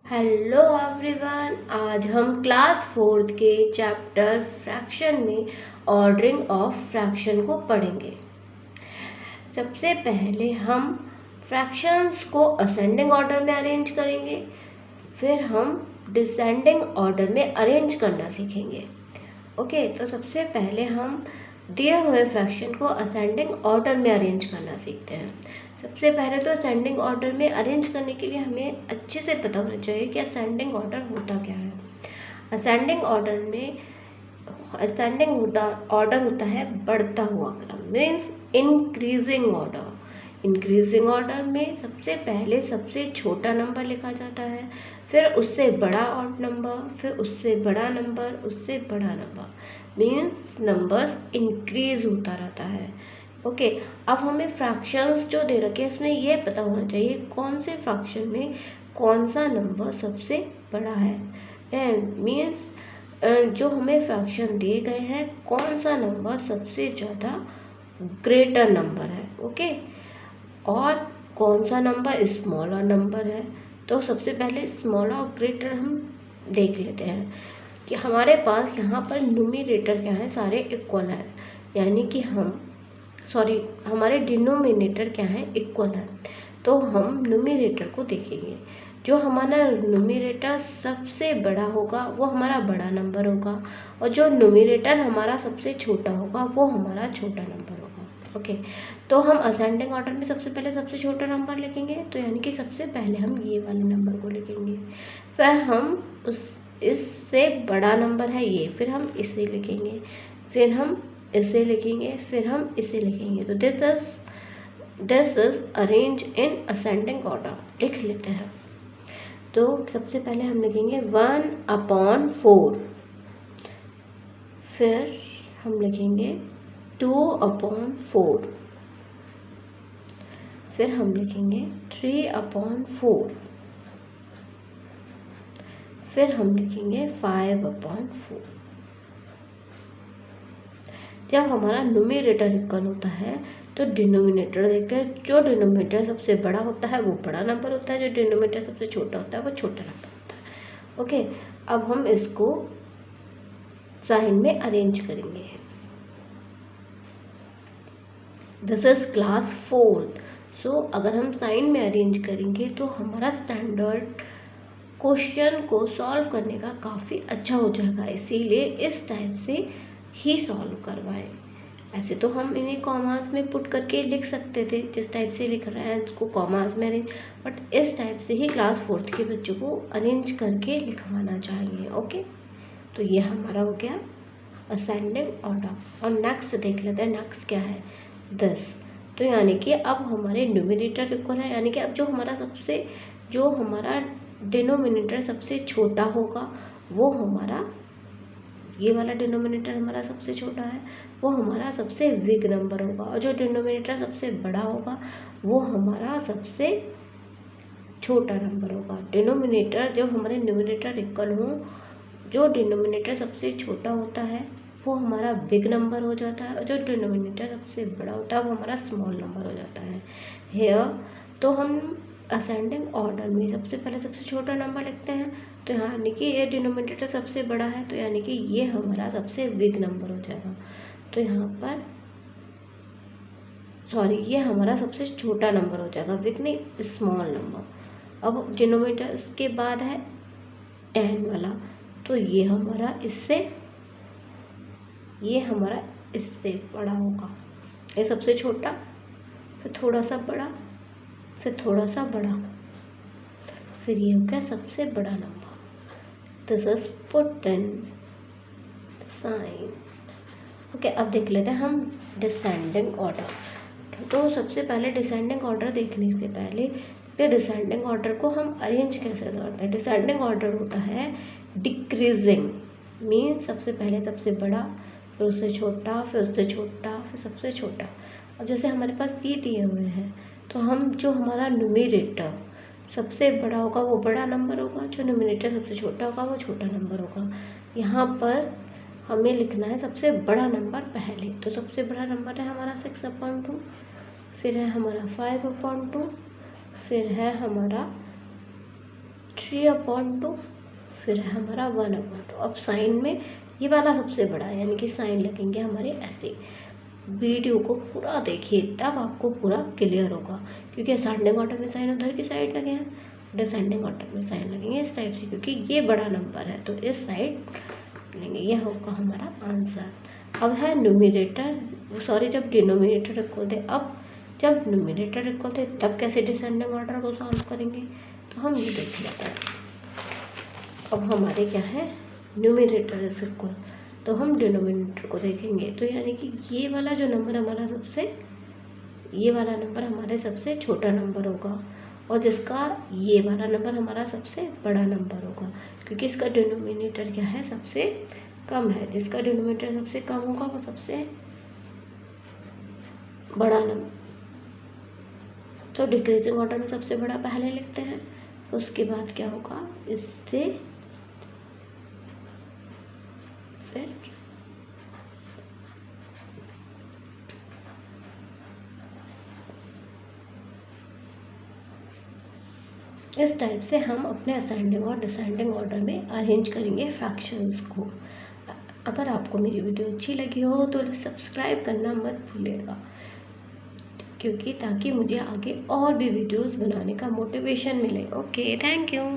Hello everyone, आज हम class fourth के चैप्टर फ्रैक्शन में ऑर्डरिंग ऑफ फ्रैक्शन को पढ़ेंगे। सबसे पहले हम फ्रैक्शंस को असेंडिंग ऑर्डर में अरेंज करेंगे, फिर हम डिसेंडिंग ऑर्डर में अरेंज करना सीखेंगे। ओके, तो सबसे पहले हम दिए हुए फ्रैक्शन को असेंडिंग ऑर्डर में अरेंज करना सीखते हैं। सबसे पहले तो असेंडिंग ऑर्डर में अरेंज करने के लिए हमें अच्छे से पता होना चाहिए कि असेंडिंग ऑर्डर होता क्या है। असेंडिंग ऑर्डर में ऑर्डर होता है बढ़ता हुआ क्रम, means increasing order. Increasing order में सबसे पहले सबसे छोटा नंबर लिखा जाता है, फिर उससे बड़ा ऑड नंबर, फिर उससे बड़ा नंबर, उससे बड़ा नंबर, मीन्स नंबर्स इंक्रीज होता रहता है। ओके, अब हमें फ्रैक्शंस जो दे रखे हैं इसमें ये पता होना चाहिए कौन से फ्रैक्शन में कौन सा नंबर सबसे बड़ा है। मीन्स जो हमें फ्रैक्शन दिए गए हैं कौन सा नंबर सबसे ज़्यादा ग्रेटर नंबर है। ओके, और कौन सा नंबर स्मॉलर नंबर है। तो सबसे पहले स्मॉलर और ग्रेटर हम देख लेते हैं कि हमारे पास यहाँ पर न्यूमरेटर क्या है, सारे इक्वल हैं, यानी कि हमारे डिनोमिनेटर क्या है, इक्वल है। तो हम न्यूमरेटर को देखेंगे, जो हमारा न्यूमरेटर सबसे बड़ा होगा वो हमारा बड़ा नंबर होगा, और जो न्यूमरेटर हमारा सबसे छोटा होगा वो हमारा छोटा नंबर होगा। ओके, तो हम असेंडिंग ऑर्डर में सबसे पहले सबसे छोटा नंबर लिखेंगे, तो यानी कि सबसे पहले हम ये वाले नंबर को लिखेंगे, फिर हम इससे बड़ा नंबर है ये, फिर हम इसे लिखेंगे, फिर हम इसे लिखेंगे, फिर हम इसे लिखेंगे। तो this is arrange in ascending order. लिख लेते हैं। तो सबसे पहले हम लिखेंगे 1/4, फिर हम लिखेंगे 2/4, फिर हम लिखेंगे 3/4, फिर हम लिखेंगे 5/4। जब हमारा न्यूमरेटर इक्वल होता है तो डिनोमिनेटर देखते हैं, जो डिनोमिनेटर सबसे बड़ा होता है वो बड़ा नंबर होता है, जो डिनोमिनेटर सबसे छोटा होता है वो छोटा नंबर होता है। ओके, अब हम इसको साइन में अरेंज करेंगे। This is class fourth. So अगर हम साइन में अरेंज करेंगे तो हमारा स्टैंडर्ड क्वेश्चन को सॉल्व करने का काफ़ी अच्छा हो जाएगा, इसीलिए इस टाइप से ही सॉल्व करवाएं। ऐसे तो हम इन्हें कॉमास में पुट करके लिख सकते थे, जिस टाइप से लिख रहे हैं उसको कॉमास में अरेंज, बट इस टाइप से ही क्लास फोर्थ के बच्चों को अरेंज करके लिखवाना चाहिए। ओके, तो ये हमारा हो गया असेंडिंग ऑर्डर। और नेक्स्ट देख लेते हैं, नेक्स्ट क्या है, 10। तो यानी कि अब हमारे न्यूमरेटर इक्वल है, यानी कि अब जो हमारा डिनोमिनेटर सबसे छोटा होगा वो हमारा, ये वाला डिनोमिनेटर हमारा सबसे छोटा है वो हमारा सबसे बिग नंबर होगा, और जो डिनोमिनेटर सबसे बड़ा होगा वो हमारा सबसे छोटा नंबर होगा। डिनोमिनेटर जब हमारे न्यूमरेटर इक्वल हो, जो डिनोमिनेटर सबसे छोटा होता है वो हमारा बिग नंबर हो जाता है, और जो डिनोमिनेटर सबसे बड़ा होता है वो हमारा स्मॉल नंबर हो जाता है। हेयर तो हम असेंडिंग ऑर्डर में सबसे पहले सबसे छोटा नंबर लिखते हैं, तो यानी कि ये डिनोमिनेटर सबसे बड़ा है, तो यानी कि ये हमारा सबसे बिग नंबर हो जाएगा। तो यहाँ पर ये हमारा सबसे छोटा नंबर हो जाएगा, बिग नहीं स्मॉल नंबर। अब डिनोमिनेटर के बाद है 10 वाला, तो ये हमारा इससे बड़ा होगा। ये सबसे छोटा, फिर थोड़ा सा बड़ा, फिर थोड़ा सा बड़ा, फिर ये हो गया सबसे बड़ा number. This is put in sign. Okay, अब देख लेते हैं हम डिसेंडिंग ऑर्डर। तो सबसे पहले डिसेंडिंग ऑर्डर देखने से पहले डिसेंडिंग ऑर्डर को हम अरेंज कैसे करते हैं। डिसेंडिंग ऑर्डर होता है डिक्रीजिंग, मीन सबसे पहले सबसे बड़ा, फिर उससे छोटा, फिर उससे छोटा, फिर सबसे छोटा। अब जैसे हमारे पास ये दिए हुए हैं, तो हम जो हमारा न्यूमरेटर सबसे बड़ा होगा वो बड़ा नंबर होगा, जो न्यूमरेटर सबसे छोटा होगा वो छोटा नंबर होगा। यहाँ पर हमें लिखना है सबसे बड़ा नंबर पहले, तो सबसे बड़ा नंबर है हमारा 6/2, फिर है हमारा 5/2, फिर है हमारा 3/2, फिर है हमारा 1/2। अब साइन में ये वाला सबसे बड़ा है, यानी कि साइन लगेंगे हमारे ऐसे। वीडियो को पूरा देखिए, तब आपको पूरा क्लियर होगा, क्योंकि असेंडिंग ऑर्डर में साइन उधर की साइड लगे हैं, डिसेंडिंग ऑर्डर में साइन लगेंगे इस टाइप से, क्योंकि ये बड़ा नंबर है तो इस साइड लेंगे। यह होगा हमारा आंसर। अब है न्यूमरेटर, सॉरी जब डिनोमिनेटर इक्वल थे। अब जब न्यूमरेटर इक्वल थे तब कैसे डिसेंडिंग ऑर्डर को सॉल्व करेंगे, तो हम ये देख लेते हैं। अब हमारे क्या है, न्यूमरेटर इज इक्वल, तो हम डिनोमिनेटर को देखेंगे। तो यानी कि ये वाला जो नंबर हमारा सबसे, ये वाला नंबर हमारे सबसे छोटा नंबर होगा, और जिसका ये वाला नंबर हमारा सबसे बड़ा नंबर होगा, क्योंकि इसका डिनोमिनेटर क्या है, सबसे कम है। जिसका डिनोमिनेटर सबसे कम होगा वो सबसे बड़ा नंबर। तो डिक्रीजिंग ऑर्डर में सबसे बड़ा पहले लिखते हैं, तो उसके बाद क्या होगा, इससे फिर इस टाइप से हम अपने असेंडिंग और डिसेंडिंग ऑर्डर में अरेंज करेंगे फ्रैक्शंस को। अगर आपको मेरी वीडियो अच्छी लगी हो तो सब्सक्राइब करना मत भूलिएगा, क्योंकि ताकि मुझे आगे और भी वीडियोस बनाने का मोटिवेशन मिले। Okay, thank you.